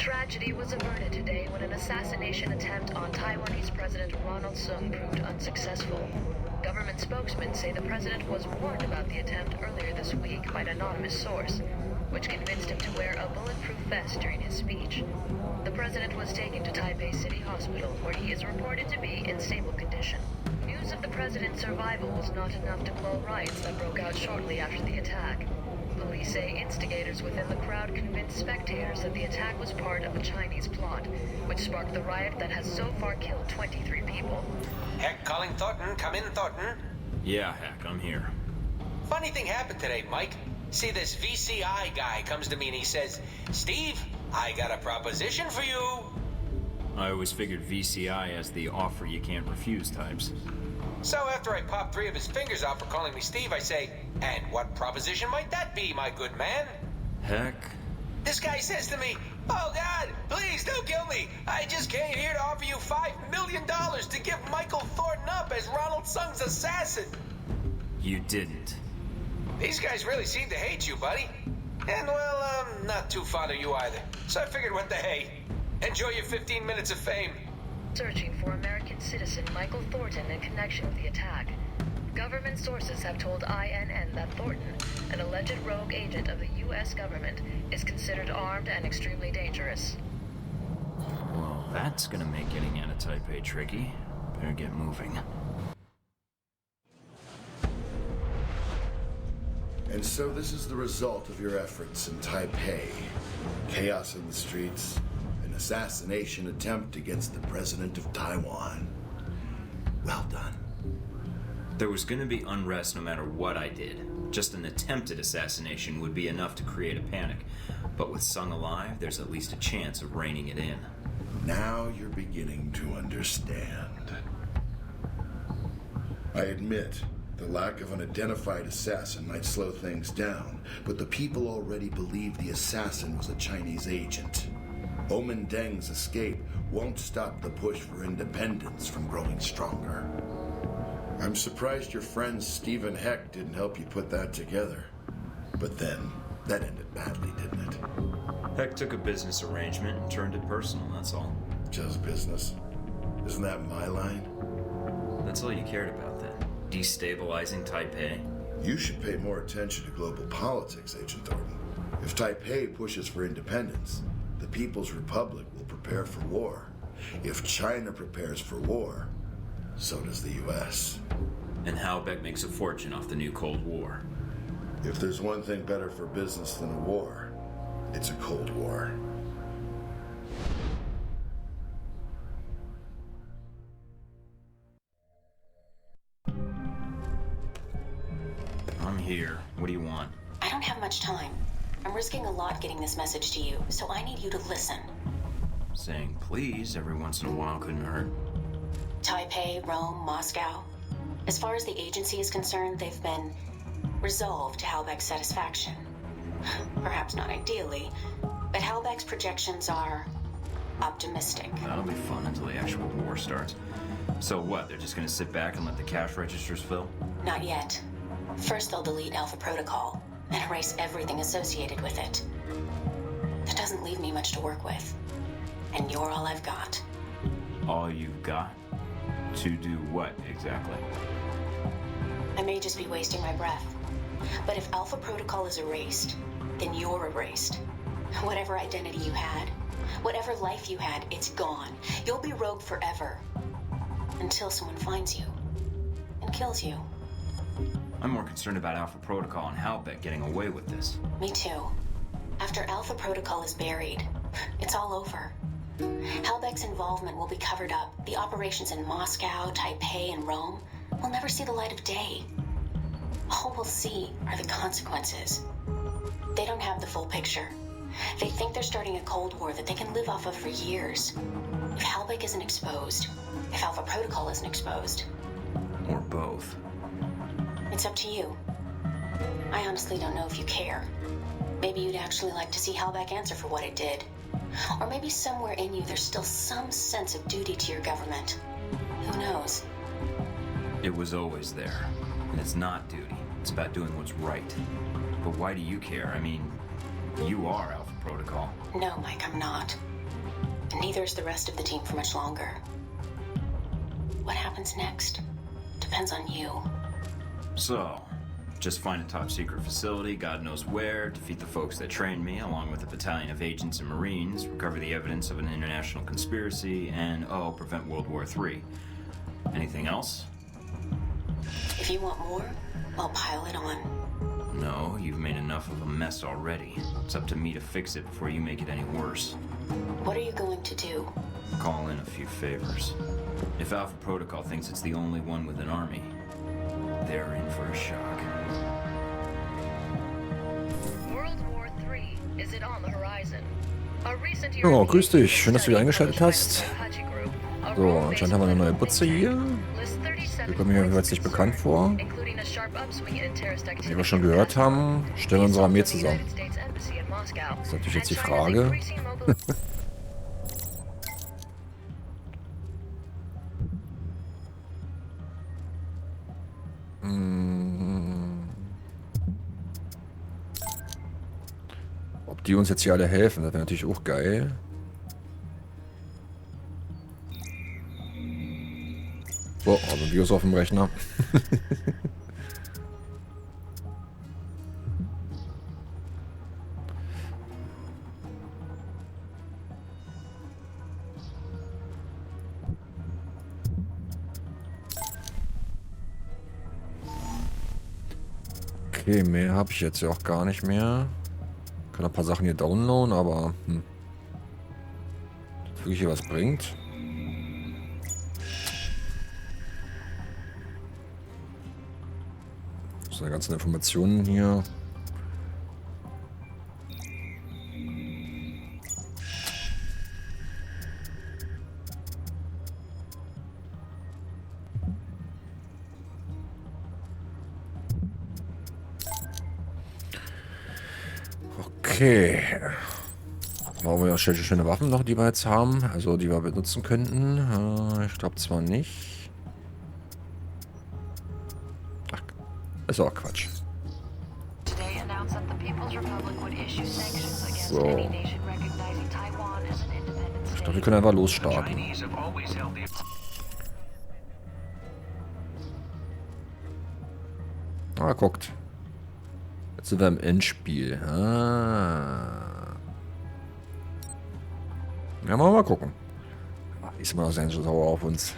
Tragedy was averted today when an assassination attempt on Taiwanese President Ronald Sung proved unsuccessful. Government spokesmen say the president was warned about the attempt earlier this week by an anonymous source, which convinced him to wear a bulletproof vest during his speech. The president was taken to Taipei City Hospital, where he is reported to be in stable condition. News of the president's survival was not enough to quell riots that broke out shortly after the attack. Police say instigators within the crowd convinced spectators that the attack was part of a Chinese plot, which sparked the riot that has so far killed 23 people. Heck, calling Thornton. Come in, Thornton. Yeah, Heck, I'm here. Funny thing happened today, Mike. See, this VCI guy comes to me and he says, Steve, I got a proposition for you. I always figured VCI as the offer you can't refuse types. So after I pop 3 of his fingers off for calling me Steve, I say, and what proposition might that be, my good man? Heck. This guy says to me, oh God, please don't kill me. I just came here to offer you $5 million to give Michael Thornton up as Ronald Sung's assassin. You didn't. These guys really seem to hate you, buddy. And, well, I'm not too fond of you either. So I figured, what the hey? Enjoy your 15 minutes of fame. Searching for American citizen Michael Thornton in connection with the attack. Government sources have told INN that Thornton, an alleged rogue agent of the U.S. government, is considered armed and extremely dangerous. Well, that's gonna make getting out of Taipei tricky. Better get moving. And so this is the result of your efforts in Taipei. Chaos in the streets, an assassination attempt against the president of Taiwan. Well done. There was gonna be unrest no matter what I did. Just an attempted assassination would be enough to create a panic. But with Sung alive, there's at least a chance of reining it in. Now you're beginning to understand. I admit, the lack of an identified assassin might slow things down, but the people already believe the assassin was a Chinese agent. Omen Deng's escape won't stop the push for independence from growing stronger. I'm surprised your friend Stephen Heck didn't help you put that together. But then, that ended badly, didn't it? Heck took a business arrangement and turned it personal, that's all. Just business. Isn't that my line? That's all you cared about then? Destabilizing Taipei? You should pay more attention to global politics, Agent Thornton. If Taipei pushes for independence, the People's Republic will prepare for war. If China prepares for war, so does the U.S. And Halbeck makes a fortune off the new Cold War. If there's one thing better for business than a war, it's a Cold War. I'm here. What do you want? I don't have much time. I'm risking a lot getting this message to you, so I need you to listen. Saying please every once in a while couldn't hurt. Taipei, Rome, Moscow. As far as the agency is concerned, they've been resolved to Halbeck's satisfaction. Perhaps not ideally, but Halbeck's projections are optimistic. That'll be fun until the actual war starts. So what, they're just gonna sit back and let the cash registers fill? Not yet. First they'll delete Alpha Protocol and erase everything associated with it. That doesn't leave me much to work with. And you're all I've got. All you've got? To do what, exactly? I may just be wasting my breath. But if Alpha Protocol is erased, then you're erased. Whatever identity you had, whatever life you had, it's gone. You'll be rogue forever. Until someone finds you and kills you. I'm more concerned about Alpha Protocol and Halbeck getting away with this. Me too. After Alpha Protocol is buried, it's all over. Halbeck's involvement will be covered up. The operations in Moscow, Taipei, and Rome will never see the light of day. All we'll see are the consequences. They don't have the full picture. They think they're starting a Cold War that they can live off of for years. If Halbeck isn't exposed, if Alpha Protocol isn't exposed. Or both. It's up to you. I honestly don't know if you care. Maybe you'd actually like to see Halbeck answer for what it did. Or maybe somewhere in you there's still some sense of duty to your government. Who knows? It was always there. And it's not duty. It's about doing what's right. But why do you care? I mean, you are Alpha Protocol. No, Mike, I'm not. And neither is the rest of the team for much longer. What happens next depends on you. So, just find a top-secret facility, God knows where, defeat the folks that trained me, along with a battalion of agents and Marines, recover the evidence of an international conspiracy, and, prevent World War III. Anything else? If you want more, I'll pile it on. No, you've made enough of a mess already. It's up to me to fix it before you make it any worse. What are you going to do? Call in a few favors. If Alpha Protocol thinks it's the only one with an army, they're in for a shock. World War III, is it on the horizon? Oh, grüß dich. Schön, dass du wieder eingeschaltet hast. So, anscheinend haben wir eine neue Butze hier. Die kommen mir jedenfalls nicht bekannt vor. Wie wir schon gehört haben, stellen wir unsere Armee zusammen. Das ist natürlich jetzt die Frage. Ob die uns jetzt hier alle helfen, das wäre natürlich auch geil. Oh, also ein Virus auf dem Rechner. Okay, mehr habe ich jetzt ja auch gar nicht mehr. Kann ein paar Sachen hier downloaden, aber wirklich hier was bringt. So, die ganzen Informationen hier. Okay. Brauchen wir ja schöne Waffen noch, die wir jetzt haben. Also die wir benutzen könnten. Ich glaube zwar nicht. Ach, ist auch Quatsch. So. Ich glaube, wir können einfach losstarten. Ah, guckt. Jetzt sind wir im Endspiel. Ja, mal gucken. Ist mal sehr sauer auf uns.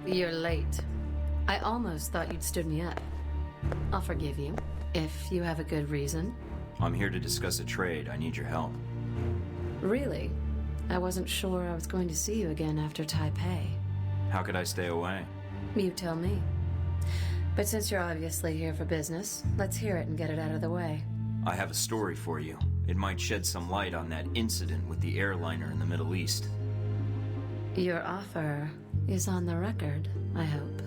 You're late. I almost thought you'd stood me up. I'll forgive you, if you have a good reason. I'm here to discuss a trade. I need your help. Really? I wasn't sure I was going to see you again after Taipei. How could I stay away? You tell me. But since you're obviously here for business, let's hear it and get it out of the way. I have a story for you. It might shed some light on that incident with the airliner in the Middle East. Your offer is on the record, I hope.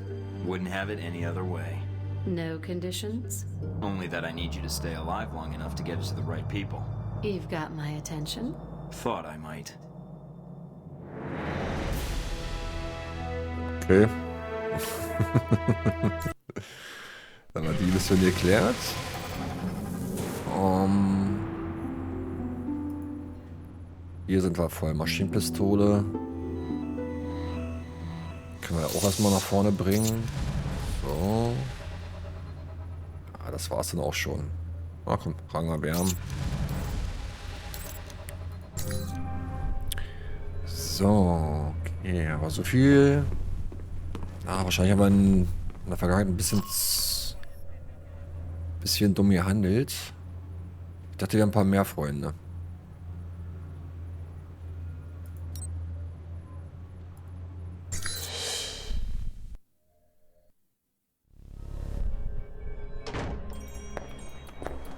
Wouldn't have it any other way. No conditions? Only that I need you to stay alive long enough to get it to the right people. You've got my attention. Thought I might. Okay. Dann war die Mission geklärt. Hier sind wir voll Maschinenpistole. Können wir auch erstmal nach vorne bringen. So. Ah, das war's dann auch schon. Na komm, Rang erwärmen. So, okay, aber so viel. Ah, wahrscheinlich haben wir in der Vergangenheit ein bisschen dumm gehandelt. Ich dachte, wir haben ein paar mehr Freunde.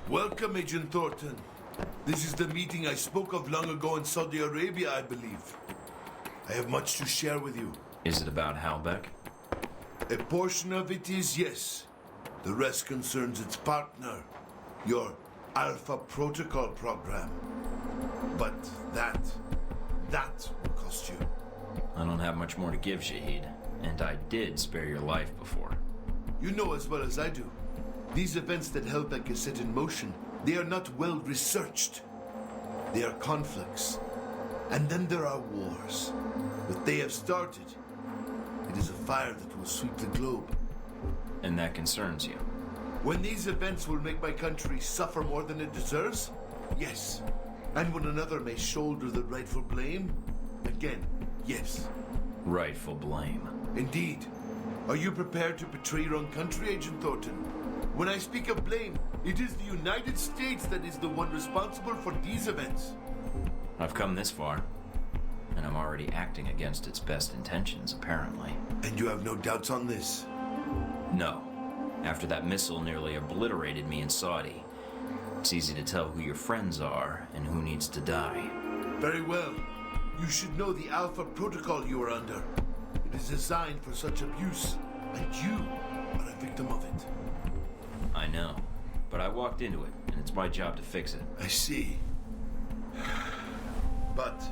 Welcome, Agent Thornton. This is the meeting I spoke of long ago in Saudi Arabia, I believe. I have much to share with you. Is it about Halbeck? A portion of it is yes. The rest concerns its partner, your Alpha Protocol program. But that will cost you. I don't have much more to give, Shahid. And I did spare your life before. you know as well as I do. These events that Helbeck has set in motion, they are not well researched. They are conflicts. And then there are wars. What they have started, it is a fire that will sweep the globe. And that concerns you? When these events will make my country suffer more than it deserves? Yes. And when another may shoulder the rightful blame? Again, yes. Rightful blame. Indeed. Are you prepared to betray your own country, Agent Thornton? When I speak of blame, it is the United States that is the one responsible for these events. I've come this far, and I'm already acting against its best intentions, apparently. And you have no doubts on this? No. After that missile nearly obliterated me in Saudi, it's easy to tell who your friends are and who needs to die. Very well. You should know the Alpha Protocol you are under. It is designed for such abuse, and you are a victim of it. I know, but I walked into it, and it's my job to fix it. I see. But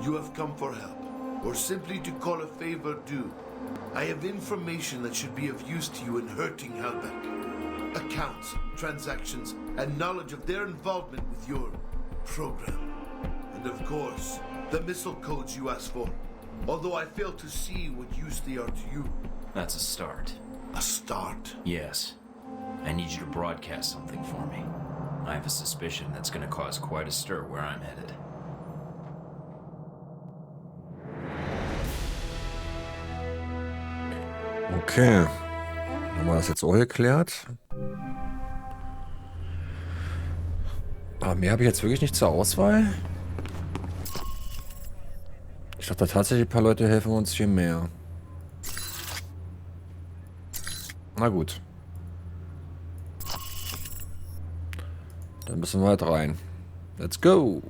you have come for help, or simply to call a favor due. I have information that should be of use to you in hurting Helbeck. Accounts, transactions, and knowledge of their involvement with your program. And of course, the missile codes you asked for. Although I fail to see what use they are to you. That's a start. A start? Yes. I need you to broadcast something for me. I have a suspicion that's going to cause quite a stir where I'm headed. Okay. Haben wir das jetzt auch geklärt? Aber mehr habe ich jetzt wirklich nicht zur Auswahl. Ich dachte tatsächlich, ein paar Leute helfen uns hier mehr. Na gut. Dann müssen wir halt rein. Let's go!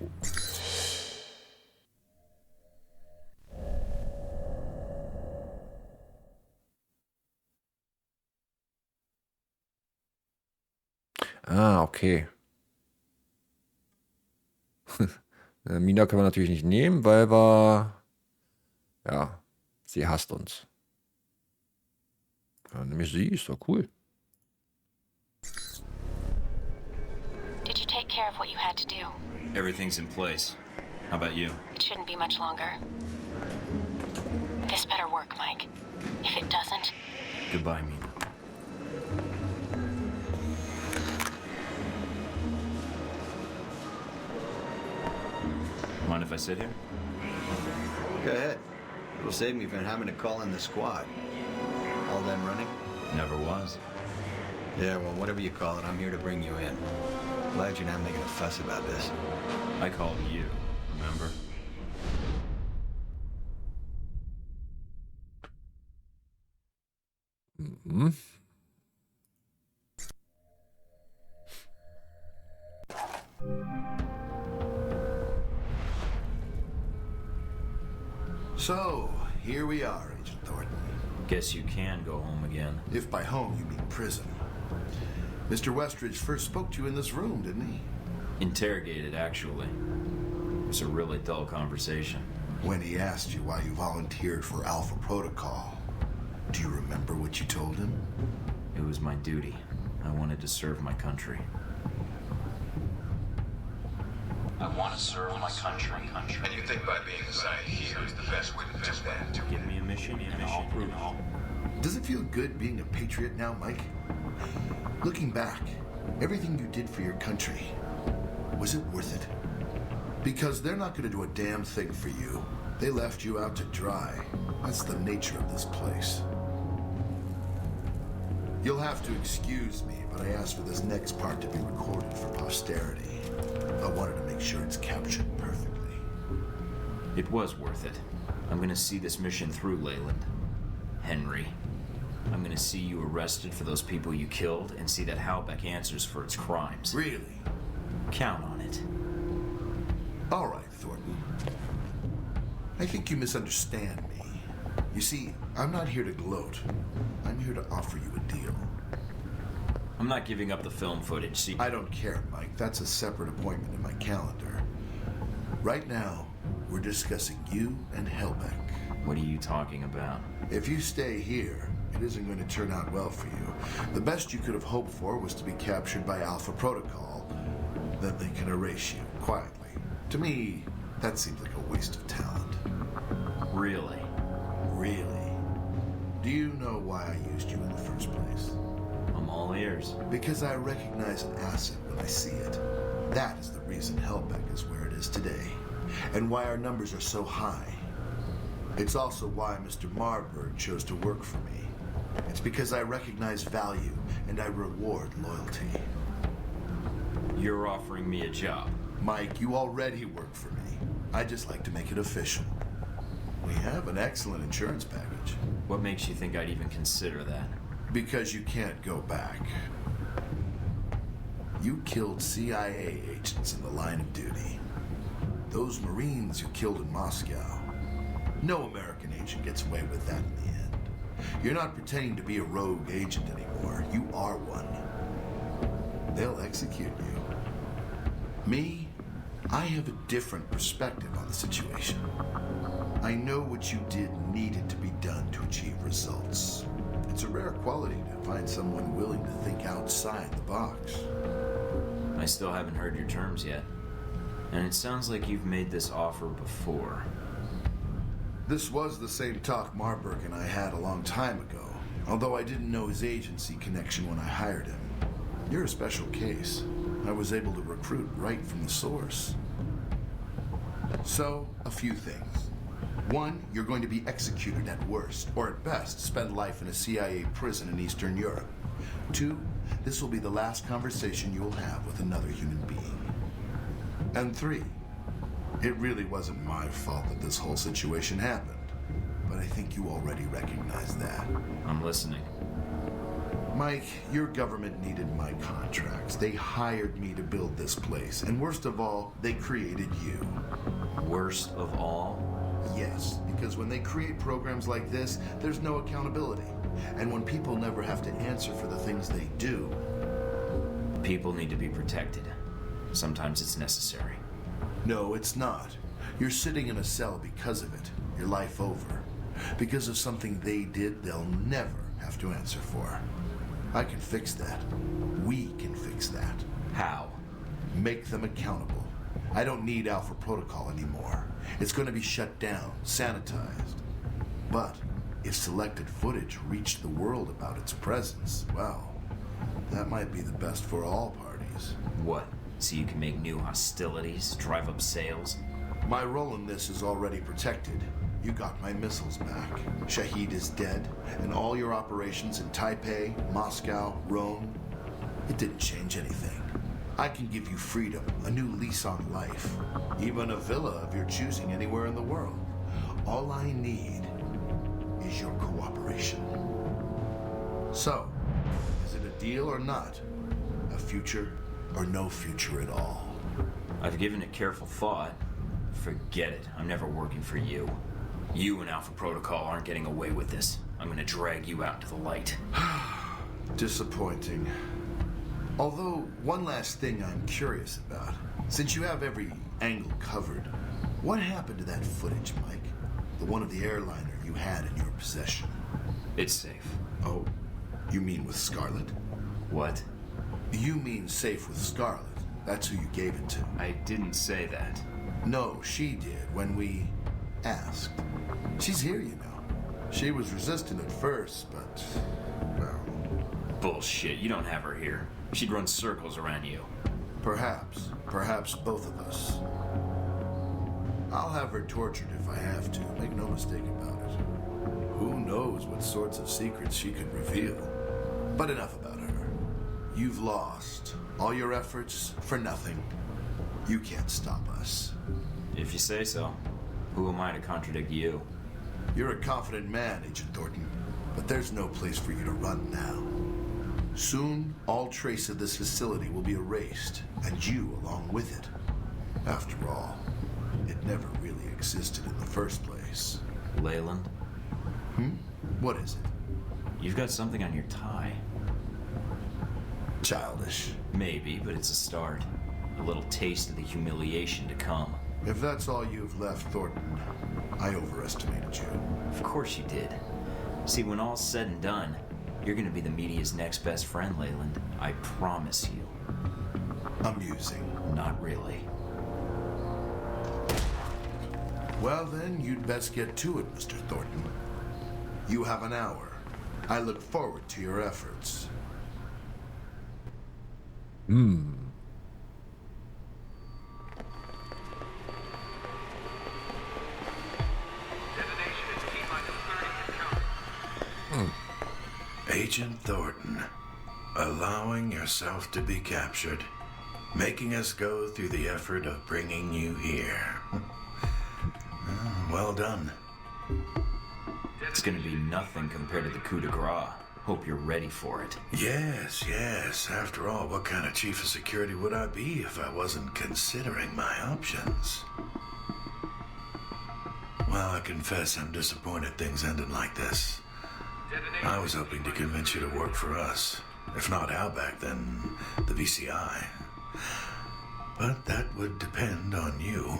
Ah, okay. Mina können wir natürlich nicht nehmen, weil wir... Ja, sie hasst uns. Ja, nämlich sie, ist doch cool. Did you take care of what you had to do? Everything's in place. How about you? It shouldn't be much longer. This better work, Mike. If it doesn't... Goodbye, Mina. Mind if I sit here? Go ahead. It'll save me from having to call in the squad. All them running? Never was. Yeah, well, whatever you call it, I'm here to bring you in. Glad you're not making a fuss about this. I called you, remember? Mhm. So, here we are, Agent Thornton. Guess you can go home again. If by home you mean prison. Mr. Westridge first spoke to you in this room, didn't he? Interrogated, actually. It was a really dull conversation. When he asked you why you volunteered for Alpha Protocol, do you remember what you told him? It was my duty. I wanted to serve my country. I want to serve my country. And you think by being assigned here is the best way to do that? Give me a mission, and I'll prove it. Does it feel good being a patriot now, Mike? Looking back, everything you did for your country, was it worth it? Because they're not going to do a damn thing for you. They left you out to dry. That's the nature of this place. You'll have to excuse me, but I asked for this next part to be recorded for posterity. I wanted to make sure it's captured perfectly. It was worth it. I'm going to see this mission through, Leyland. Henry. I'm going to see you arrested for those people you killed and see that Halbeck answers for its crimes. Really? Count on it. All right, Thornton. I think you misunderstand me. You see, I'm not here to gloat. I'm here to offer you a deal. I'm not giving up the film footage, see? I don't care, Mike. That's a separate appointment in my calendar. Right now, we're discussing you and Helbeck. What are you talking about? If you stay here, It isn't going to turn out well for you. The best you could have hoped for was to be captured by Alpha Protocol. Then they can erase you, quietly. To me, that seems like a waste of talent. Really? Really? Do you know why I used you in the first place? I'm all ears. Because I recognize an asset when I see it. That is the reason Hellbeck is where it is today, and why our numbers are so high. It's also why Mr. Marburg chose to work for me. It's because I recognize value, and I reward loyalty. You're offering me a job. Mike, you already work for me. I just like to make it official. We have an excellent insurance package. What makes you think I'd even consider that? Because you can't go back. You killed CIA agents in the line of duty. Those Marines you killed in Moscow. No American agent gets away with that in the end. You're not pretending to be a rogue agent anymore. You are one. They'll execute you. Me, I have a different perspective on the situation. I know what you did needed to be done to achieve results. It's a rare quality to find someone willing to think outside the box. I still haven't heard your terms yet. And it sounds like you've made this offer before. This was the same talk Marburg and I had a long time ago, although I didn't know his agency connection when I hired him. You're a special case. I was able to recruit right from the source. So, a few things. One, you're going to be executed at worst, or at best, spend life in a CIA prison in Eastern Europe. Two, this will be the last conversation you'll have with another human being. And three, it really wasn't my fault that this whole situation happened, but I think you already recognize that. I'm listening. Mike, your government needed my contracts. They hired me to build this place, and worst of all, they created you. Worst of all? Yes, because when they create programs like this, there's no accountability. And when people never have to answer for the things they do... People need to be protected. Sometimes it's necessary. No, it's not. You're sitting in a cell because of it. Your life over. Because of something they did, they'll never have to answer for. I can fix that. We can fix that. How? Make them accountable. I don't need Alpha Protocol anymore. It's going to be shut down, sanitized. But if selected footage reached the world about its presence, well, that might be the best for all parties. What? So you can make new hostilities, drive up sales? My role in this is already protected. You got my missiles back. Shahid is dead, and all your operations in Taipei, Moscow, Rome, it didn't change anything. I can give you freedom, a new lease on life, even a villa of your choosing anywhere in the world. All I need is your cooperation. So, is it a deal or not? A future or no future at all? I've given it careful thought. Forget it. I'm never working for you. You and Alpha Protocol aren't getting away with this. I'm gonna drag you out to the light. Disappointing. Although, one last thing I'm curious about. Since you have every angle covered, what happened to that footage, Mike? The one of the airliner you had in your possession? It's safe. Oh, you mean with Scarlet? What? You mean safe with Scarlet. That's who you gave it to. I didn't say that. No, she did when we asked. She's here, you know. She was resistant at first, but, well... Bullshit, you don't have her here. She'd run circles around you. Perhaps. Perhaps both of us. I'll have her tortured if I have to. Make no mistake about it. Who knows what sorts of secrets she could reveal. But enough about her. You've lost. All your efforts for nothing. You can't stop us. If you say so. Who am I to contradict you? You're a confident man, Agent Thornton. But there's no place for you to run now. Soon, all trace of this facility will be erased, and you along with it. After all, it never really existed in the first place. Leyland? What is it? You've got something on your tie. Childish. Maybe, but it's a start. A little taste of the humiliation to come. If that's all you've left, Thornton, I overestimated you. Of course you did. See, when all's said and done, you're gonna be the media's next best friend, Leyland. I promise you. Amusing. Not really. Well then, you'd best get to it, Mr. Thornton. You have an hour. I look forward to your efforts. Agent Thornton, allowing yourself to be captured, making us go through the effort of bringing you here. Well done. It's gonna be nothing compared to the coup de grace. Hope you're ready for it. Yes, yes. After all, what kind of chief of security would I be if I wasn't considering my options? Well, I confess I'm disappointed things ended like this. I was hoping to convince you to work for us. If not Outback, then the VCI. But that would depend on you.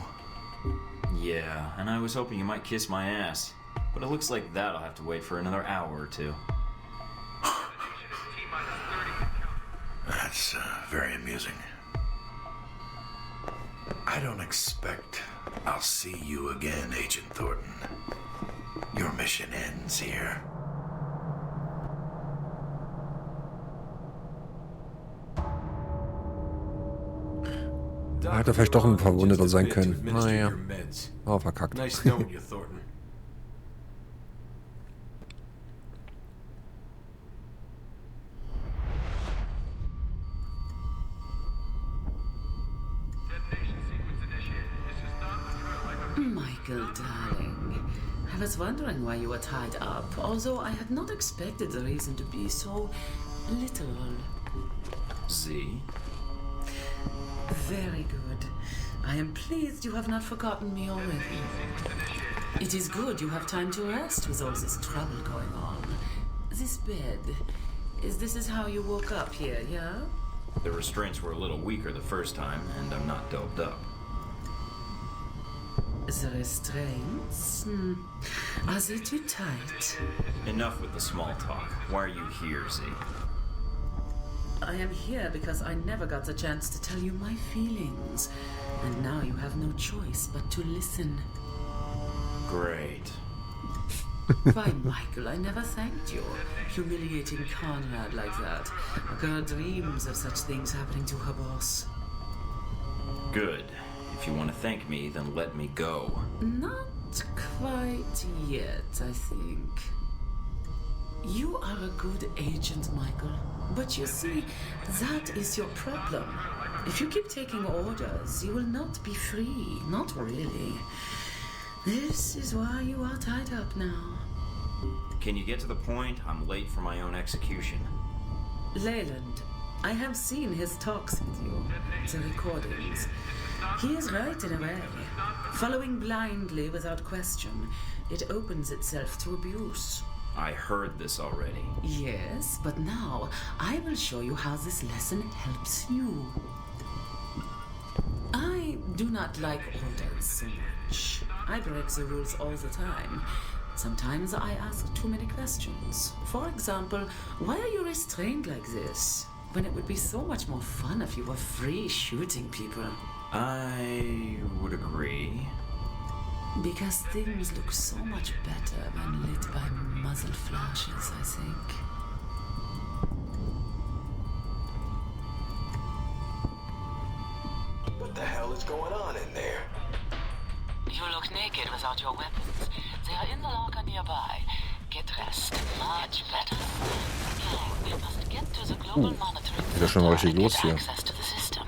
Yeah, and I was hoping you might kiss my ass. But it looks like that'll have to wait for another hour or two. That's very amusing. I don't expect I'll see you again, Agent Thornton. Your mission ends here. Hätte vielleicht doch ein Verwundeter sein können. Naja. Oh, verkackt. Nice knowing you, Thornton. Michael, darling. I was wondering why you were tied up, although I had not expected the reason to be so literal. Z? Very good. I am pleased you have not forgotten me already. It is good you have time to rest with all this trouble going on. This bed, this is how you woke up here, yeah? The restraints were a little weaker the first time, and I'm not doped up. The restraints? Are they too tight? Enough with the small talk. Why are you here, Z? I am here because I never got the chance to tell you my feelings. And now you have no choice but to listen. Great. Why, Michael, I never thanked you. Humiliating Conrad like that. A girl dreams of such things happening to her boss. Good. If you want to thank me, then let me go. Not quite yet, I think. You are a good agent, Michael. But you see, that is your problem. If you keep taking orders, you will not be free. Not really. This is why you are tied up now. Can you get to the point? I'm late for my own execution. Leyland, I have seen his talks with you, the recordings. He is right in a way. Following blindly without question, it opens itself to abuse. I heard this already. Yes, but now I will show you how this lesson helps you. I do not like orders so much. I break the rules all the time. Sometimes I ask too many questions. For example, why are you restrained like this? When it would be so much more fun if you were free shooting people. I would agree. Because things look so much better when lit by muzzle flashes, I think. What the hell is going on in there? You look naked without your weapons. They are in the locker nearby. Get dressed. Much better. Now, we must get to the global monitoring Geht ja schon mal richtig and los get hier. access to the system.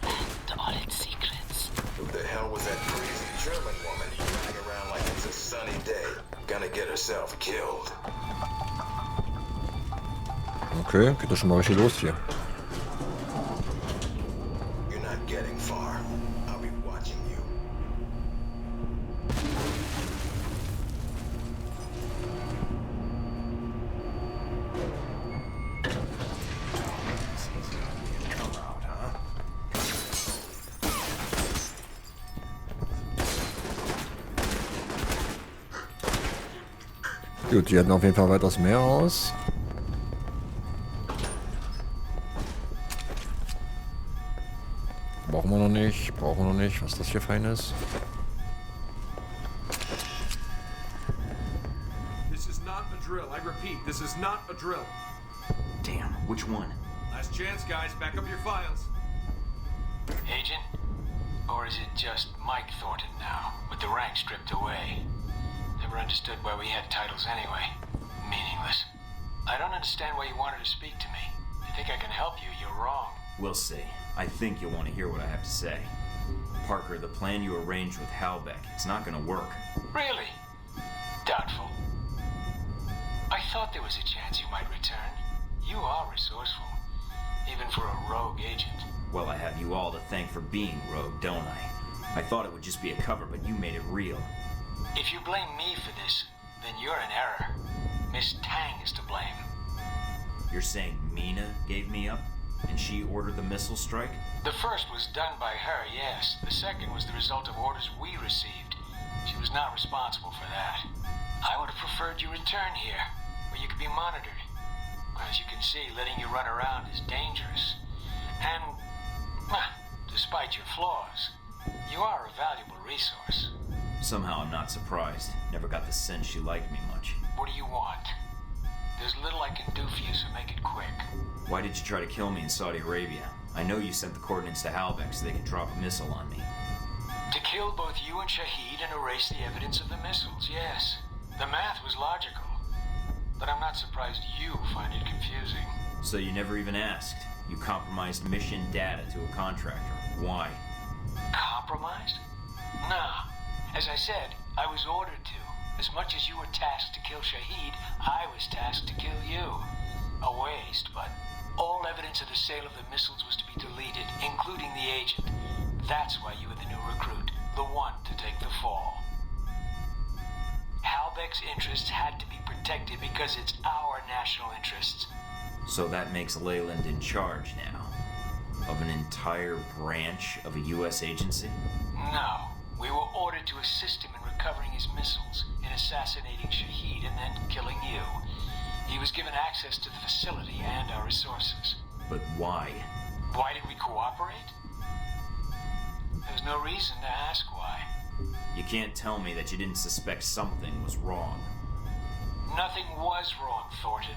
And all its secrets. Who the hell was that crazy German woman running around like it's a sunny day? Gonna get herself killed. Okay, geht ja schon mal richtig los hier. You're not getting far. I'll be watching you. Come out, huh? Gut, die hatten auf jeden Fall weiter das Meer aus. Brauchen wir noch nicht, brauchen wir noch nicht. Was das hier fein ist. This is not a drill. I repeat, this is not a drill. Damn, which one? Last chance, guys. Back up your files. Agent? Or is it just Mike Thornton now, with the rank stripped away? Never understood why we had titles anyway. Meaningless. I don't understand why you wanted to speak to me. If you think I can help you, you're wrong. We'll see. I think you'll want to hear what I have to say. Parker, the plan you arranged with Halbeck, it's not gonna work. Really? Doubtful. I thought there was a chance you might return. You are resourceful, even for a rogue agent. Well, I have you all to thank for being rogue, don't I? I thought it would just be a cover, but you made it real. If you blame me for this, then you're in error. Miss Tang is to blame. You're saying MEINE gave me up? And she ordered the missile strike? The first was done by her, yes. The second was the result of orders we received. She was not responsible for that. I would have preferred you return here, where you could be monitored. As you can see, letting you run around is dangerous. And, despite your flaws, you are a valuable resource. Somehow I'm not surprised. Never got the sense she liked me much. What do you want? There's little I can do for you, so make it quick. Why did you try to kill me in Saudi Arabia? I know you sent the coordinates to Halbeck so they could drop a missile on me. To kill both you and Shahid and erase the evidence of the missiles, yes. The math was logical. But I'm not surprised you find it confusing. So you never even asked? You compromised mission data to a contractor. Why? Compromised? Nah. As I said, I was ordered to. As much as you were tasked to kill Shahid, I was tasked to kill you. A waste, but all evidence of the sale of the missiles was to be deleted, including the agent. That's why you were the new recruit, the one to take the fall. Halbeck's interests had to be protected because it's our national interests. So that makes Leyland in charge now? Of an entire branch of a U.S. agency? No. We were ordered to assist him in recovering his missiles, in assassinating Shahid, and then killing you. He was given access to the facility and our resources. But why? Why did we cooperate? There's no reason to ask why. You can't tell me that you didn't suspect something was wrong. Nothing was wrong, Thornton.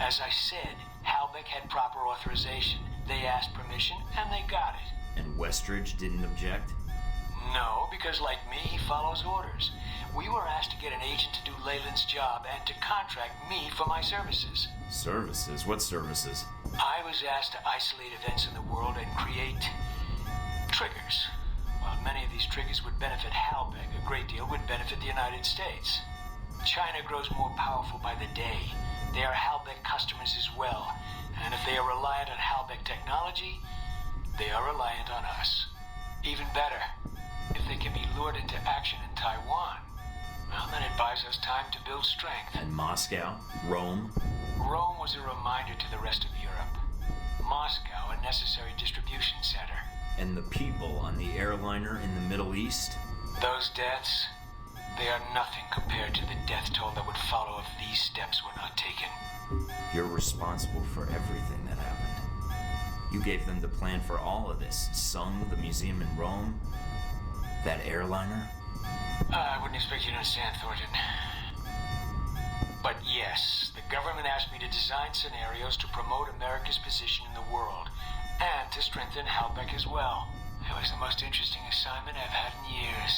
As I said, Halbeck had proper authorization. They asked permission, and they got it. And Westridge didn't object? No, because like me, he follows orders. We were asked to get an agent to do Leyland's job and to contract me for my services. Services? What services? I was asked to isolate events in the world and create triggers. While many of these triggers would benefit Halbeck, a great deal would benefit the United States. China grows more powerful by the day. They are Halbeck customers as well. And if they are reliant on Halbeck technology, they are reliant on us. Even better, if they can be lured into action in Taiwan, well, then it buys us time to build strength. And Moscow? Rome? Rome was a reminder to the rest of Europe. Moscow, a necessary distribution center. And the people on the airliner in the Middle East? Those deaths, they are nothing compared to the death toll that would follow if these steps were not taken. You're responsible for everything that happened. You gave them the plan for all of this. Sung, the museum in Rome, that airliner? I wouldn't expect you to understand, Thornton. But yes, the government asked me to design scenarios to promote America's position in the world, and to strengthen Halbeck as well. It was the most interesting assignment I've had in years.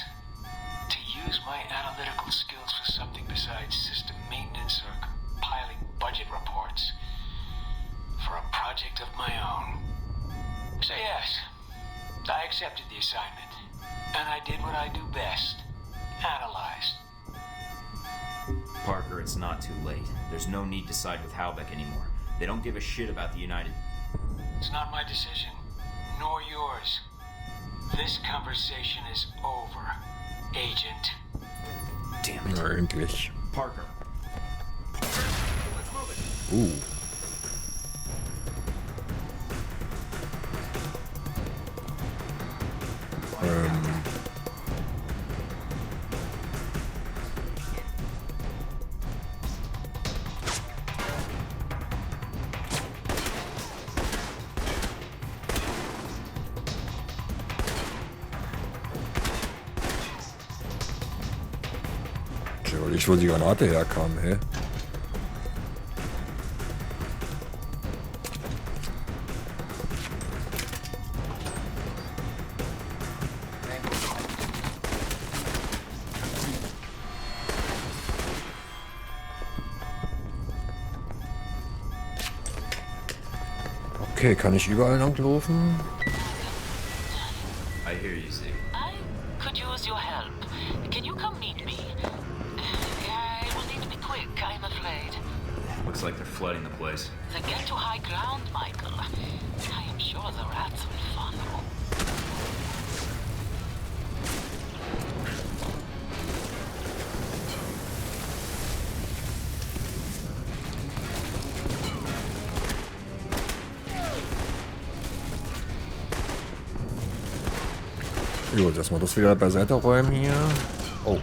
To use my analytical skills for something besides system maintenance or compiling budget reports. For a project of my own. So yes, I accepted the assignment. And I did what I do best. Analyze. Parker, it's not too late. There's no need to side with Halbeck anymore. They don't give a shit about the United... It's not my decision, nor yours. This conversation is over, Agent. Damn it. Endlich. Parker. Natürlich, wo die Granate herkam, hä? Okay, kann ich überall langlaufen? I hear you, Z. I could use your help. Can you come meet me? I will need to be quick, I'm afraid. Looks like they're flooding the place. Then get to high ground, Michael. I am sure the rats will follow. Jo, erstmal das wieder beiseite räumen hier. Oh.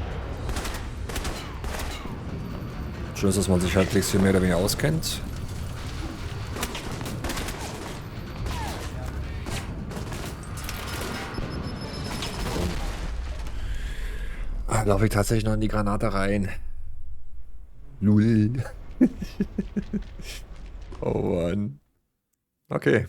Schön ist, dass man sich halbwegs hier mehr oder weniger auskennt. Ah, laufe ich tatsächlich noch in die Granate rein. Null. Oh Mann. Okay.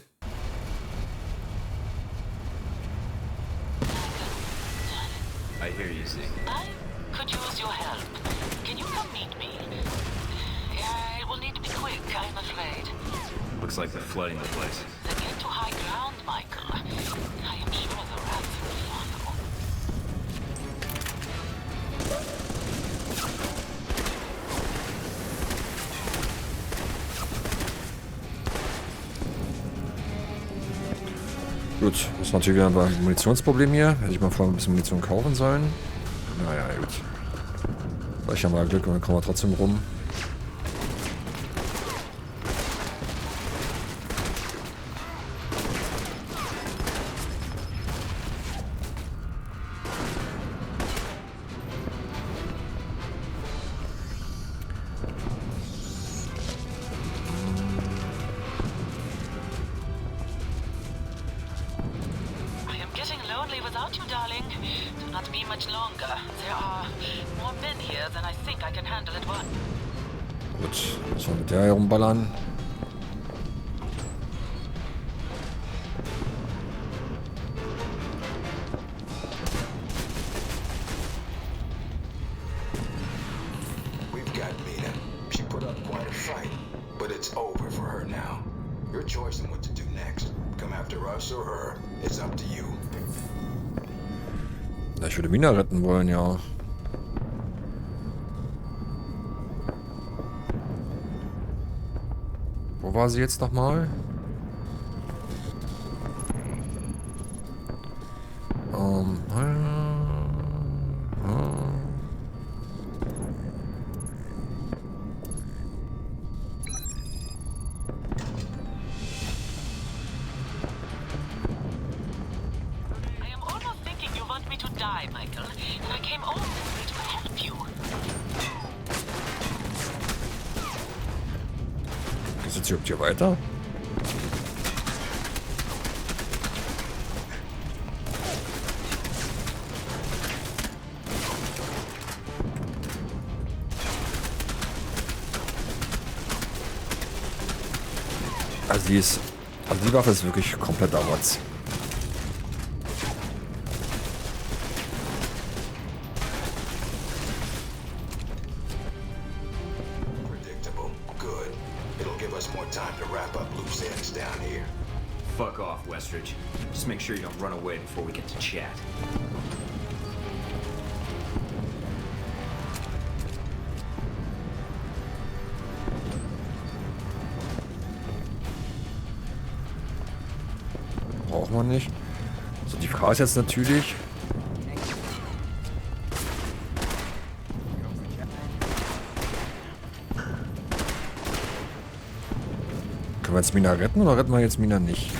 I hear you, Z. I could use your help. Can you come meet me? I will need to be quick, I'm afraid. Looks like they're flooding the place. Then get to high ground, Michael. I am sure the rats will follow. Gut, das ist natürlich wieder ein Munitionsproblem hier. Hätte ich mal vorher ein bisschen Munition kaufen sollen. Naja, gut. Vielleicht haben wir Glück und dann kommen wir trotzdem rum. Without you, darling. Do not be much longer. There are more men here than I think I can handle at once. Gut, müssen wir mit der herumballern. We've got MEHR. She put up quite a fight, but it's over for her now. Your choice in what to do next. Come after us or her. It's up to you. Ich würde Mina retten wollen, ja. Wo war sie jetzt nochmal? Michael, and I came all this way to help you. Geht's jetzt überhaupt hier weiter? Also die Waffe ist wirklich komplett Awards. Fuck off, Westridge. Just make sure you don't run away before we get to chat. Braucht man nicht. So, die Frage ist jetzt natürlich... Können wir jetzt Mina retten oder retten wir jetzt Mina nicht?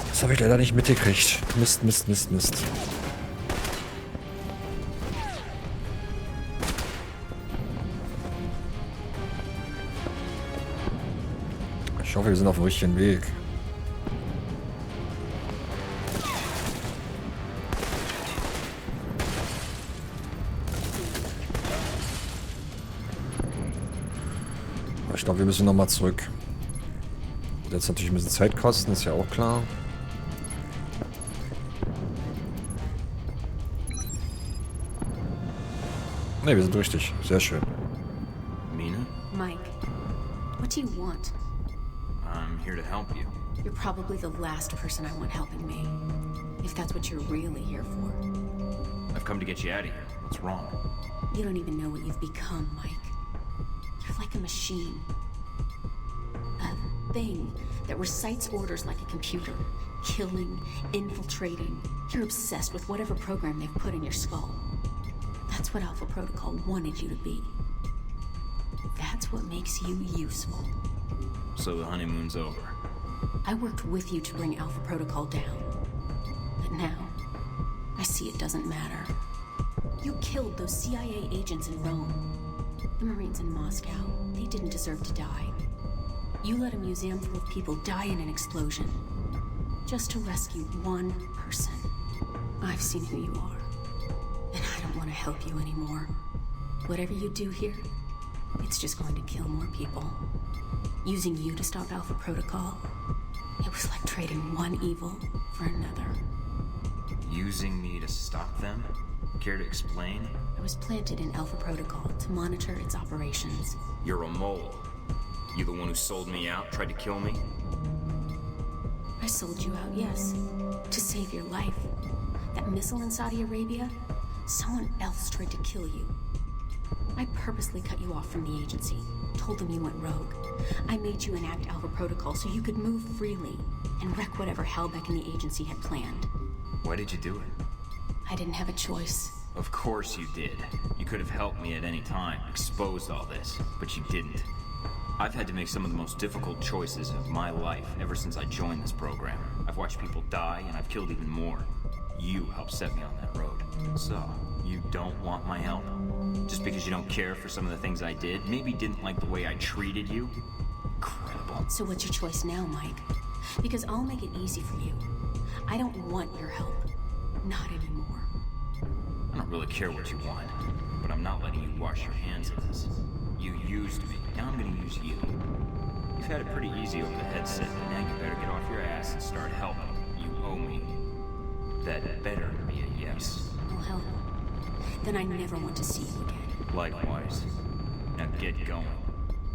Das habe ich leider nicht mitgekriegt. Mist, Mist, Mist, Mist. Ich hoffe, wir sind auf dem richtigen Weg. Aber ich glaube, wir müssen nochmal zurück. Wird jetzt natürlich ein bisschen Zeit kosten, ist ja auch klar. Ne, wir sind richtig. Sehr schön. Mina? Mike, what do you want? I'm here to help you. You're probably the last person I want helping me. If that's what you're really here for. I've come to get you out of here. What's wrong? You don't even know what you've become, Mike. You're like a machine. A thing that recites orders like a computer. Killing, infiltrating. You're obsessed with whatever program they've put in your skull. That's what Alpha Protocol wanted you to be. That's what makes you useful. So the honeymoon's over. I worked with you to bring Alpha Protocol down. But now, I see it doesn't matter. You killed those CIA agents in Rome. The Marines in Moscow, they didn't deserve to die. You let a museum full of people die in an explosion. Just to rescue one person. I've seen who you are. And I don't want to help you anymore. Whatever you do here, it's just going to kill more people. Using you to stop Alpha Protocol, it was like trading one evil for another. Using me to stop them? Care to explain? I was planted in Alpha Protocol to monitor its operations. You're a mole. You the one who sold me out, tried to kill me? I sold you out, yes. To save your life. That missile in Saudi Arabia? Someone else tried to kill you. I purposely cut you off from the agency. Told them you went rogue. I made you enact Alpha Protocol so you could move freely and wreck whatever Halbeck and the agency had planned. Why did you do it? I didn't have a choice. Of course you did. You could have helped me at any time, exposed all this, but you didn't. I've had to make some of the most difficult choices of my life ever since I joined this program. I've watched people die, and I've killed even more. You helped set me on that road. So, you don't want my help? Just because you don't care for some of the things I did? Maybe didn't like the way I treated you? Incredible. So what's your choice now, Mike? Because I'll make it easy for you. I don't want your help. Not anymore. I don't really care what you want, but I'm not letting you wash your hands of this. You used me, now I'm gonna use you. You've had it pretty easy over the headset, but now you better get off your ass and start helping. You owe me. That better be a yes. I'll help. Then I never want to see you again. Likewise. Now get going.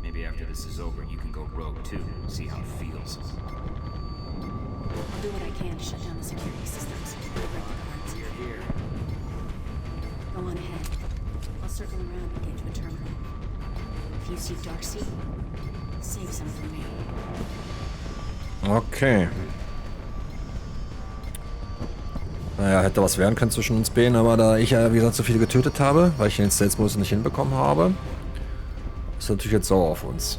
Maybe after this is over, you can go rogue too, see how it feels. I'll do what I can to shut down the security systems. You're here. Go on ahead. I'll circle around and get to a terminal. If you see Darcy, save some for me. Okay. Naja, hätte was werden können zwischen uns beiden, aber da ich ja, wie gesagt, so viele getötet habe, weil ich den Stealth-Modus nicht hinbekommen habe, ist natürlich jetzt sauer auf uns.